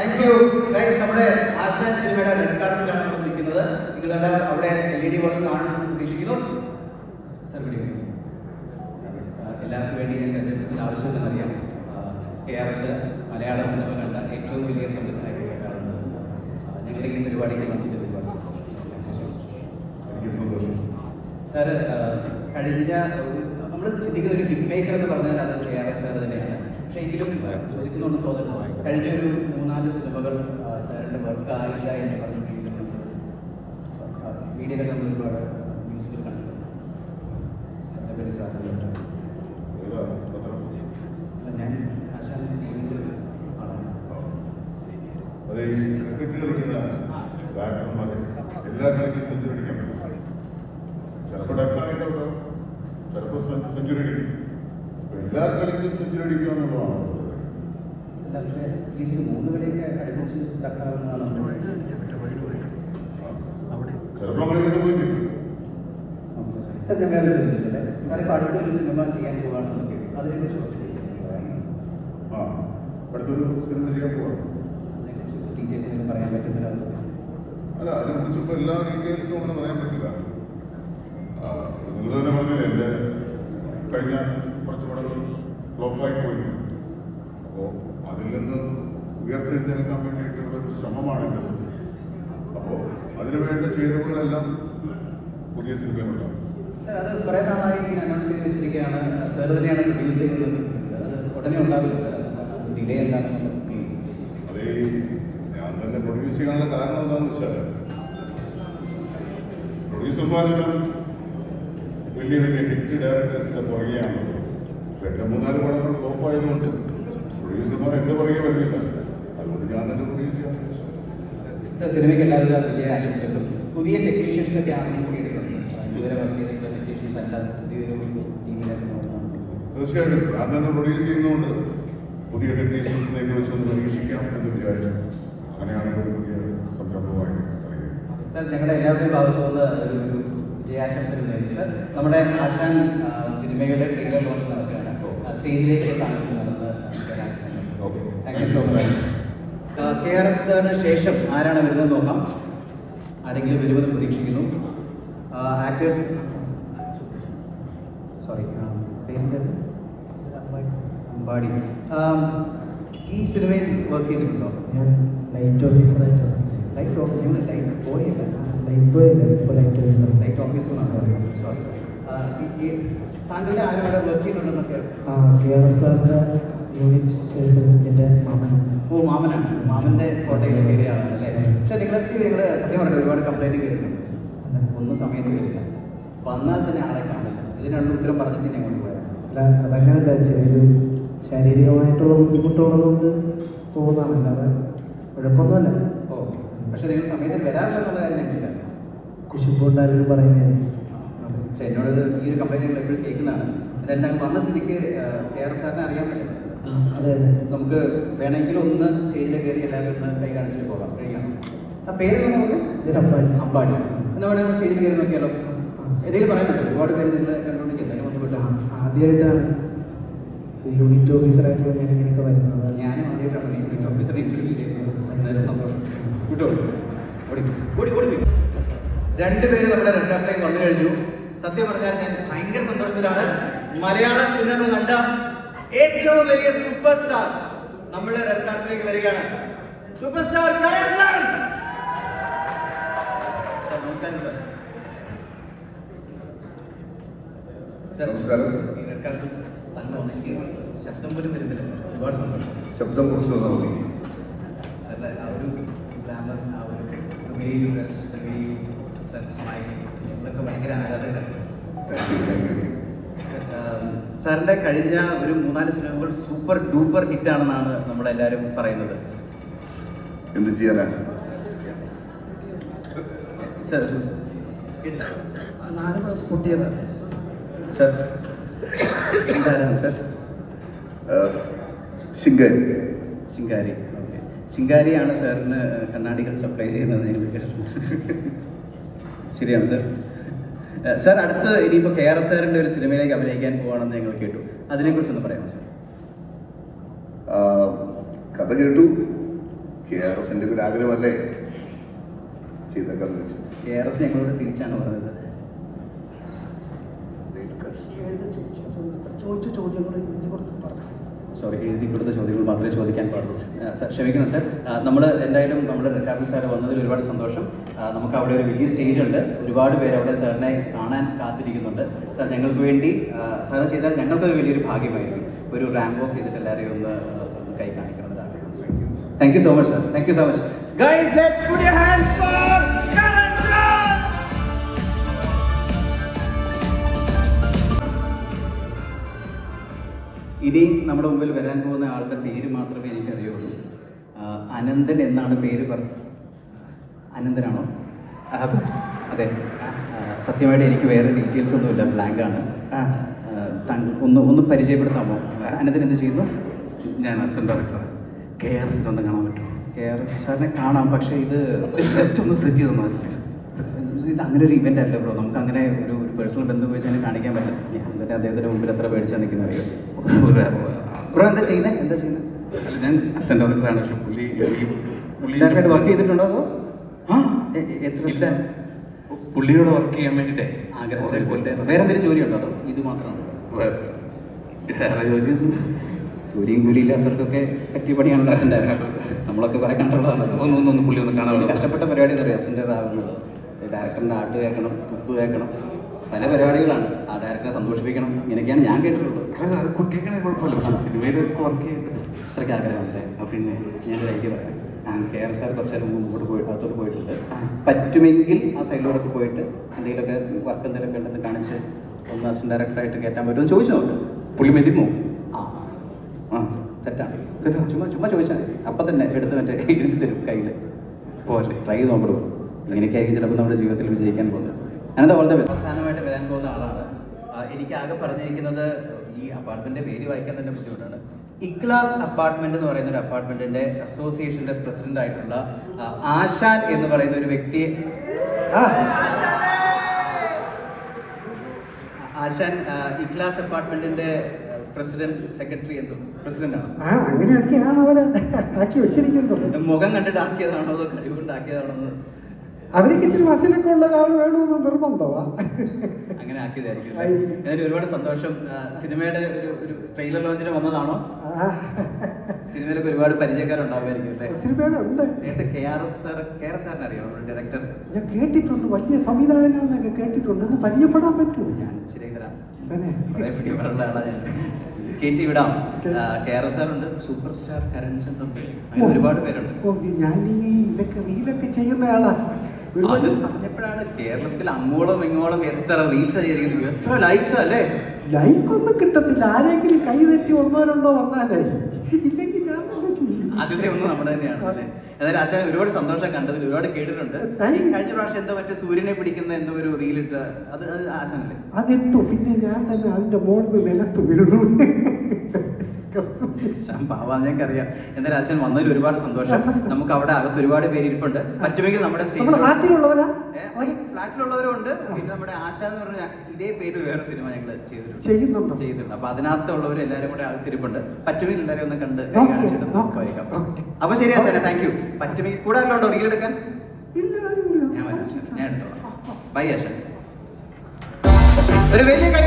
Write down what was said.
Thank you guys. നമ്മുടെ ആശാൻ സിനിമയുടെ red കാർഡിലാണ് നമ്മൾ നിൽക്കുന്നത്. നിങ്ങളെല്ലാം അവിടെ LED വർക്ക് കാണുമെന്ന് പ്രതീക്ഷിക്കുന്നു. എല്ലാവർക്കും വേണ്ടി ഞാൻ അദ്ദേഹത്തിൻ്റെ ആവശ്യമെന്ന് അറിയാം. KRS മലയാള സിനിമ കണ്ട ഏറ്റവും വലിയ സംവിധായകരാണ്. ഞങ്ങളുടെ ഈ പരിപാടിക്ക് നമുക്ക് ഒരുപാട് സന്തോഷം. സാർ, കഴിഞ്ഞ നമ്മൾ ചിന്തിക്കുന്ന ഒരു ഹിറ്റ് മേക്കർ എന്ന് പറഞ്ഞാൽ അത് KRS സാർ തന്നെയാണ്. പക്ഷേ എങ്കിലും ചോദിക്കുന്നുണ്ടെന്ന് തോന്നുന്നു, കഴിഞ്ഞ ഒരു 3-4 സിനിമകൾ സാറിൻ്റെ വർക്ക് ആയില്ല എന്ന് പറഞ്ഞ് മീഡിയയിലൊക്കെ നമ്മൾ ഒരുപാട് ന്യൂസുകൾ കണ്ടിട്ടുണ്ട്. അതിനെപ്പറ്റി സാധ്യതയുണ്ട്. ഞാൻ ആശാൻ ടീമിൻ്റെ ഒരു ആളാണ്. അത് ഈ ക്രിക്കറ്റ് കളിക്കുന്ന ബാറ്റർമാർ എല്ലാ കളിക്കും സെഞ്ചുറി അടിക്കാൻ പറ്റും. ചിലപ്പോൾ ഡെത്തായിട്ടാവും, ചിലപ്പോൾ സെഞ്ചുറി അടിക്കും. എല്ലാ കളിക്കും സെഞ്ചുറി അടിക്കുക എന്നുള്ളതാണ്. അല്ല, പക്ഷേ അറ്റ്ലീസ്റ്റ് 3 കളിയൊക്കെ അടുപ്പിച്ച് തക്കാവുന്നതാണ്. ചിലപ്പോൾ അങ്ങനെ സംഭവിക്കും. സാർ, ഞാൻ വേറെ ചോദിച്ചില്ലേ, സാർ ഇപ്പോൾ അടുത്തൊരു സിനിമ ചെയ്യാൻ പോവുകയാണെന്നൊക്കെ അതിനെക്കുറിച്ച് അടുത്തൊരു സിനിമ ചെയ്യാൻ പോവാണ്. ഡീറ്റെയിൽസ് പറയാൻ പറ്റുന്നൊരവസ്ഥ അല്ല, അതിനെക്കുറിച്ച് ഇപ്പോൾ എല്ലാ ഡീറ്റെയിൽസും അങ്ങനെ പറയാൻ പറ്റില്ല. നിങ്ങൾ തന്നെ പറഞ്ഞില്ലേ, എൻ്റെ കഴിഞ്ഞ കുറച്ച് പടങ്ങൾ ഫ്ലോപ്പായി പോയി. അപ്പോൾ അതിൽ നിന്ന് ഉയർത്തെഴുന്നേൽക്കാൻ വേണ്ടിയിട്ടുള്ള ഒരു ശ്രമമാണ് എൻ്റെ. അപ്പോൾ അതിനു വേണ്ട ചേരുവകളെല്ലാം പുതിയ സിനിമയിലുണ്ടാകും. സാർ, അത് കുറേ നാളായി അനൗൺസ് ചെയ്ത് വെച്ചിരിക്കുകയാണ്. സാർ തന്നെയാണ് പ്രൊഡ്യൂസ് ചെയ്യുന്നത്. അത് ഉടനെ ഉണ്ടാവില്ല സാർ, ഡിലേ എന്താണെന്ന്. അതേ ഞാൻ തന്നെ പ്രൊഡ്യൂസ് ചെയ്യാനുള്ള കാരണം എന്താണെന്ന് വെച്ചാൽ, പ്രൊഡ്യൂസർമാരെല്ലാം വലിയ വലിയ ഹിറ്റ് ഡയറക്ടേഴ്സിൻ്റെ പുറകെയാണ്. എൻ്റെ 3-4 പടങ്ങൾ ഫ്ലോപ്പായതുകൊണ്ട് പ്രൊഡ്യൂസർമാർ എൻ്റെ പുറകെ വരുന്നില്ല. അതുകൊണ്ട് ഞാൻ തന്നെ പ്രൊഡ്യൂസ് ചെയ്യാൻ ഉദ്ദേശിച്ചു. സാർ, സിനിമയ്ക്ക് എല്ലാവിധ വിജയ ആശംസകളും. പുതിയ ടെക്നീഷ്യൻസ് ഒക്കെ ആണെങ്കിൽ കൂടിയിട്ടുണ്ട്. ഇതുവരെ വർക്ക് ചെയ്തിട്ടുള്ള ടെക്നീഷ്യൻസ് അല്ലാതെ പുതിയൊരു ടീമിലൊക്കെ നോക്കണം. തീർച്ചയായിട്ടും ഞാൻ തന്നെ പ്രൊഡ്യൂസ് ചെയ്യുന്നതുകൊണ്ട് പുതിയ ടെക്നീഷ്യൻസിനെ വെച്ചൊന്ന് പരീക്ഷിക്കാം എന്ന് വിചാരിച്ചു. അങ്ങനെയാണ് ഒരു പുതിയ സംരംഭമായിട്ട് അറിയുന്നത്. സാർ, ഞങ്ങളുടെ എല്ലാവരുടെയും ഭാഗത്തു നിന്ന് ഒരു വിജയാശംസകൾ നേടി. സാർ, നമ്മുടെ ആശാൻ സിനിമയുടെ ട്രെയിലർ ലോഞ്ച് നടക്കുകയാണ്. സ്റ്റേജിലേക്ക് താങ്കൾ നടന്ന് thank you so much. KRS സാറിന് ശേഷം ആരാണ് വരുന്നത് നോക്കാം. ആരെങ്കിലും വരുമെന്ന് പ്രതീക്ഷിക്കുന്നു. ആക്ടേഴ്സ്, സോറി, പേരിൻ്റെ അമ്പാടി. ഈ സിനിമയിൽ വർക്ക് ചെയ്തിട്ടുണ്ടോ? ഞാൻ ലൈറ്റ് ഓഫീസറായിട്ടാണ്. ലൈറ്റ് ഓഫീസർ, ലൈറ്റ് ബോയ് അല്ല, ലൈറ്റ് ബോയ് അല്ല, ഇപ്പോൾ ലൈറ്റ് ഓഫീസർ. ലൈറ്റ് ഓഫീസർ എന്നാണ് പറയുന്നത്. സോറി. താങ്കളുടെ ആരും ഇവിടെ വർക്ക് ചെയ്യുന്നുണ്ടെന്നൊക്കെ? KRS സാറിൻ്റെ യൂണിറ്റ് എൻ്റെ മാമൻ. ഓ, മാമനാണ്. മാമൻ്റെ കോട്ടയം ഏരിയയാണ് അല്ലേ? പക്ഷേ നിങ്ങൾ സത്യം പറഞ്ഞിട്ട് ഒരുപാട് കംപ്ലൈൻറ്റ് കേൾക്കുന്നുണ്ട്. ഒന്നും സമയത്ത് വരില്ല, വന്നാൽ തന്നെ ആളെ കാണില്ല. ഇതിനുള്ള ഉത്തരം പറഞ്ഞിട്ട് ഞാൻ കൊണ്ടുപോയത്. അല്ല, അതങ്ങനെയല്ല, ചെറിയൊരു ശാരീരികമായിട്ടുള്ള ബുദ്ധിമുട്ടുള്ളതുകൊണ്ട് പോകുന്നതാണ്, അല്ലാതെ കുഴപ്പമൊന്നുമല്ല. ഓ, പക്ഷേ നിങ്ങൾ സമയത്ത് വരാറില്ലെന്നുള്ള കാര്യം ഞങ്ങൾക്കില്ല. കുശുമ്പുണ്ടായാലും പറയുന്നത്. പക്ഷേ എന്നോട് ഈ ഒരു കംപ്ലൈൻറ്റ് ഞങ്ങൾ എപ്പോഴും കേൾക്കുന്നതാണ്. ഇതെല്ലാം വന്ന സ്ഥിതിക്ക് KRS സാറിനെ അറിയാൻ പറ്റും. അതെ അതെ, നമുക്ക് വേണമെങ്കിൽ ഒന്ന് സ്റ്റേജിൽ കയറി എല്ലാവരും ഒന്ന് കൈ കാണിച്ചിട്ട് പോകാം. കഴിയണം. ആ പേര് നമുക്ക് അമ്പാടി. എന്നാൽ വേണമെങ്കിൽ സ്റ്റേജിൽ കയറി നോക്കിയാലോ? എന്തെങ്കിലും പറയാൻ പറ്റും? ഒരുപാട് പേര് നിങ്ങളെ കണ്ടുകൊണ്ടിരിക്കും. എന്തായാലും ഒന്ന് വിട്ടോ. ആദ്യമായിട്ടാണ് യൂണിറ്റ് ഓഫീസറായിട്ടുള്ള ഞാൻ ഇങ്ങനെയൊക്കെ വരുന്നത്. ഞാനും ആദ്യമായിട്ടാണ് യൂണിറ്റ് ഓഫീസറെ ഇൻ്റർവ്യൂ ചെയ്യുന്നത്. വളരെ സന്തോഷം. വിട്ടോ, ഓടി ഓടി ഓടി. 2 പേര് നമ്മുടെ റെഡ് കാർഡിലേക്ക് വന്നു കഴിഞ്ഞു. സത്യം പറഞ്ഞാൽ ഞാൻ ഭയങ്കര സന്തോഷത്തിലാണ്. മലയാള സിനിമ കണ്ട ഏറ്റവും വലിയ സൂപ്പർ സ്റ്റാർ നമ്മുടെ റെഡ് കാർഡിലേക്ക് വരികയാണ്. സൂപ്പർ സ്റ്റാർ നമസ്കാരം സാർ. നമസ്കാരം. ഈ റെഡ് കാർഡിൽ തന്നെ എനിക്ക് ശബ്ദം പോലും വരുന്നില്ല സാർ. ഒരുപാട് സന്തോഷം. ശബ്ദം കുറച്ച് തന്നാൽ മതി. സാറിൻ്റെ ആ ഒരു ഗ്ലാമർ, ആ ഒരു ഡ്രസ്, സ്മൈൽ, നമ്മളൊക്കെ ഭയങ്കര ആരാധകരാണ്. സാറിൻ്റെ കഴിഞ്ഞ ഒരു 3-4 സിനിമകൾ സൂപ്പർ ഡൂപ്പർ ഹിറ്റാണെന്നാണ് നമ്മളെല്ലാവരും പറയുന്നത്. എന്ത് ചെയ്യാനാ? സാർ, 4 പൊട്ടിയത്. സാർ, എന്തായാലും സാർ ശിങ്കാരി. ശിങ്കാരി, ഓക്കെ. ശിങ്കാരിയാണ് സാറിന് കണ്ണാടികൾ സപ്ലൈ ചെയ്യുന്നത് ഞങ്ങൾ കേട്ടിട്ടുണ്ട്. ശരിയാണ് സാർ. സാർ, അടുത്ത് ഇനിയിപ്പോൾ KRS സാറിൻ്റെ ഒരു സിനിമയിലേക്ക് അഭിനയിക്കാൻ പോവാണെന്ന് ഞങ്ങൾ കേട്ടു. അതിനെക്കുറിച്ചൊന്ന് പറയാമോ സാർ? കഥ കേട്ടു, KRS-ന്റെ ഒരു ആഗ്രഹമല്ലേ ചെയ്തേക്കാന്ന് വെച്ചു. KRS ഞങ്ങളോട് തിരിച്ചാണ് പറഞ്ഞത്. ചോദിച്ച ചോദ്യങ്ങൾ എഴുതി കൊടുത്തിട്ട് പറഞ്ഞു. സോറി, എഴുതി കൊടുത്ത ചോദ്യങ്ങൾ മാത്രമേ ചോദിക്കാൻ പാടുള്ളൂ. സാർ ക്ഷമിക്കണം സാർ. നമ്മൾ എന്തായാലും നമ്മുടെ റെക്കാർഡിൽ സാർ വന്നതിൽ ഒരുപാട് സന്തോഷം. നമുക്ക് അവിടെ ഒരു വലിയ സ്റ്റേജ് ഉണ്ട്, ഒരുപാട് പേര് അവിടെ സാറിനെ കാണാൻ കാത്തിരിക്കുന്നുണ്ട്. സാർ ഞങ്ങൾക്ക് വേണ്ടി സാർ ചെയ്താൽ ഞങ്ങൾക്കൊരു വലിയൊരു ഭാഗ്യമായിരിക്കും. ഒരു റാമ്പ് വോക്ക് ചെയ്തിട്ട് എല്ലാവരെയും ഒന്ന് കൈ കാണിക്കണമെന്ന് ആഗ്രഹം. Thank you so much sir. Thank you so much. Guys, let's put your hands for Karan John. ഇനി നമ്മുടെ മുമ്പിൽ വരാൻ പോകുന്ന ആളുടെ പേര് മാത്രമേ എനിക്കറിയുള്ളൂ. അനന്തൻ എന്നാണ് പേര് അനന്തനാണോ? അതെ. സത്യമായിട്ട് എനിക്ക് വേറെ ഡീറ്റെയിൽസ് ഒന്നുമില്ല, ബ്ലാങ്ക് ആണ്. ഒന്ന് പരിചയപ്പെടുത്താമോ? അനന്തൻ എന്ത് ചെയ്യുന്നു? ഞാൻ അസിസ്റ്റന്റ് ഡയറക്ടറാണ്. KRS ഒന്ന് കാണാൻ പറ്റുമോ? KRS സാറിനെ കാണാം, പക്ഷേ ഇത് ജസ്റ്റ് ഒന്ന് സെറ്റ് ചെയ്ത് തന്നാൽ ഇത് അങ്ങനെ ഒരു ഇവന്റ് അല്ല ബ്രോ. നമുക്ക് അങ്ങനെ ഒരു പേഴ്സണൽ ബന്ധം വെച്ച് അതിനെ കാണിക്കാൻ പറ്റില്ല. ഞാൻ തന്നെ അദ്ദേഹത്തിന്റെ മുമ്പിൽ എത്ര പേടിച്ചാൽ നിൽക്കുന്ന അറിയാം. ബ്രോ എന്താ ചെയ്യുന്നത്? അല്ല, ഞാൻ അസിസ്റ്റന്റ് ഡയറക്ടറാണ്. പക്ഷെ പുള്ളിയായിട്ട് വർക്ക് ചെയ്തിട്ടുണ്ടോ അതോ എത്ര ഇല്ല, പുള്ളിയോട് വർക്ക് ചെയ്യാൻ വേണ്ടിയിട്ടേ ആഗ്രഹം? വേറെ എന്തെങ്കിലും ജോലിയുണ്ടോ അതോ ഇത് മാത്രമാണ്? വേറെ ജോലിയൊന്നും ജോലിയും കൂലിയില്ലാത്തവർക്കൊക്കെ പറ്റിയ പണിയാണല്ലോ അസിൻ്റെ. നമ്മളൊക്കെ കുറെ കണ്ടുള്ളതാണല്ലോ. ഒന്ന് പുള്ളി ഒന്ന് കാണാൻ കഷ്ടപ്പെട്ട പരിപാടി എന്ന് പറയും അസിൻ്റെ ആവുന്നത്. ഡയറക്ടറിൻ്റെ ആട്ട് കേൾക്കണം, തുപ്പ് കേൾക്കണം, പല പരിപാടികളാണ്. ആ ഡയറക്ടറെ സന്തോഷിപ്പിക്കണം. ഇങ്ങനെയൊക്കെയാണ് ഞാൻ കേട്ടിട്ടുള്ളത്. അത് കുട്ടിയൊക്കെ കുഴപ്പമില്ല, പക്ഷെ സിനിമയിലൊക്കെ വർക്ക് ചെയ്തിട്ട് അത്രയ്ക്ക് ആഗ്രഹമുണ്ട്. പിന്നെ ഞാനൊരു ഐഡിയ പറയാം. KRS സാർ കുറച്ച് നേരം മുമ്പോട്ട് അകത്തോട്ട് പോയിട്ടുണ്ട്. പറ്റുമെങ്കിൽ ആ സൈഡിലൂടെ പോയിട്ട് എന്തെങ്കിലുമൊക്കെ വർക്ക് എന്തെങ്കിലുമൊക്കെ ഉണ്ടെന്ന് കാണിച്ച് ഒന്ന് അസിസ്റ്റന്റ് ഡയറക്ടറായിട്ട് കയറ്റാൻ പറ്റുമെന്ന് ചോദിച്ചു നോക്ക്. പുള്ളി മെരുന്നു. ആ തെറ്റാണ്. ചുമ്മാ ചോദിച്ചാൽ മതി. അപ്പം തന്നെ എടുത്ത് എഴുതി തരും കയ്യിൽ. പോലെ ട്രൈ ചെയ്ത് നോക്കണോ? ഇങ്ങനെയൊക്കെ ആയിരിക്കും ചിലപ്പോൾ നമ്മുടെ ജീവിതത്തിൽ വിജയിക്കാൻ പോകുന്നത്. അങ്ങനത്തെ പോലത്തെ അവസാനമായിട്ട് വരാൻ പോകുന്ന ആളാണ്. എനിക്ക് ആകെ പറഞ്ഞിരിക്കുന്നത് ഈ അപ്പാർട്ട്മെന്റിന്റെ പേര് വായിക്കാൻ തന്നെ ബുദ്ധിമുട്ടാണ്. ഇക്ലാസ് അപ്പാർട്ട്മെന്റ് എന്ന് പറയുന്ന ഒരു അപ്പാർട്ട്മെന്റിന്റെ അസോസിയേഷന്റെ പ്രസിഡന്റ് ആയിട്ടുള്ള ആശാൻ എന്ന് പറയുന്ന ഒരു വ്യക്തിയെ ആശാൻ ഇക്ലാസ് അപ്പാർട്ട്മെന്റിന്റെ പ്രസിഡന്റ് സെക്രട്ടറി എന്തോ പ്രസിഡന്റാണ്. അങ്ങനെയൊക്കെയാണ് അവരെ ആക്കി വെച്ചിരിക്കുന്നത്. മുഖം കണ്ടിട്ട് ആക്കിയതാണോ അതോ കഴിവുകൊണ്ട് ആക്കിയതാണോ? അവർക്ക് ഇച്ചിരി മസിലൊക്കെ ഉള്ള ഒരാൾ വേണമെന്ന് നിർബന്ധമാ. അങ്ങനെ ആക്കിയതായിരിക്കും. എന്നാലും ഒരുപാട് സന്തോഷം. സിനിമയുടെ ഒരു ട്രെയിലർ ലോഞ്ചിന് വന്നതാണോ? സിനിമയിലൊക്കെ ഒരുപാട് പരിചയക്കാരുണ്ടാവുമായിരിക്കും അല്ലേ? ഒത്തിരി പേരുണ്ട്. നേരത്തെ KRS സാറിനെ അറിയാം, ഡയറക്ടർ. ഞാൻ കേട്ടിട്ടുണ്ട്, വലിയ സംവിധായകനാന്നൊക്കെ കേട്ടിട്ടുണ്ട്. ഒന്ന് പരിചയപ്പെടാൻ പറ്റുമോ? ഞാൻ ശരി തരാം. തന്നെ പിടിപാടുള്ള ആളാണ് ഞാൻ. കയറ്റി വിടാം. KRS സാറുണ്ട്, സൂപ്പർ സ്റ്റാർ കരൺ ചന്ദ്രുണ്ട്, അങ്ങനെ ഒരുപാട് പേരുണ്ട്. ഓ, ഞാൻ ഇതൊക്കെ റീലൊക്കെ ചെയ്യുന്ന ആളാ. അത് പറഞ്ഞപ്പോഴാണ് കേരളത്തിൽ അങ്ങോളം ഇങ്ങോളം എത്ര റീൽസ് ചെയ്തിരിക്കുന്നു, എത്ര ലൈക്സ് അല്ലേ? ലൈക്കൊന്നും കിട്ടത്തില്ല. ആരെങ്കിലും കൈ തെറ്റി ഒന്നോ രണ്ടോ വന്നാലേ, ഇല്ലെങ്കിൽ ഞാൻ തന്നെ ചെയ്യും. ആദ്യത്തെ ഒന്നും നമ്മുടെ തന്നെയാണ് അല്ലേ? എന്നാലും ആശാൻ ഒരുപാട് സന്തോഷം കണ്ടതിൽ, ഒരുപാട് കേട്ടിട്ടുണ്ട്. കഴിഞ്ഞ പ്രാവശ്യം എന്തോ മറ്റേ സൂര്യനെ പിടിക്കുന്ന എന്തോ ഒരു റീലിട്ട് അത് ആശാനല്ലേ? അതിട്ടു. പിന്നെ ഞാൻ തന്നെ അതിന്റെ മോളിൽ നിലത്ത് വീണു. പാവാന്ന് ഞങ്ങൾക്കറിയാം. എന്തായാലും ആശാൻ വന്നതിൽ ഒരുപാട് സന്തോഷം. നമുക്ക് അവിടെ അകത്ത് ഒരുപാട് പേര് ഇരിപ്പുണ്ട്. പറ്റുമെങ്കിൽ നമ്മുടെ ഫ്ലാറ്റിലുള്ളവരാ, ഫ്ലാറ്റിലുള്ളവരും ഉണ്ട്. പിന്നെ നമ്മുടെ ആശാൻ എന്ന് പറഞ്ഞ ഇതേ പേരിൽ വേറെ സിനിമ ഞങ്ങൾ ചെയ്യുന്നുണ്ട്. അപ്പൊ അതിനകത്തുള്ളവർ എല്ലാവരും കൂടെ അകത്തിരിപ്പുണ്ട്. പറ്റുമെങ്കിൽ എല്ലാവരും ഒന്ന് കണ്ട് പോയേക്കാം. അപ്പൊ ശരി ആശാനെ, താങ്ക് യു. പറ്റുമെങ്കിൽ കൂടെ ഉണ്ടോ റീൽ എടുക്കാൻ? ഞാൻ വരാം ആശാൻ, ഞാൻ എടുത്തോളാം. ബൈ ആശാൻ. ഒരു വലിയ കൈ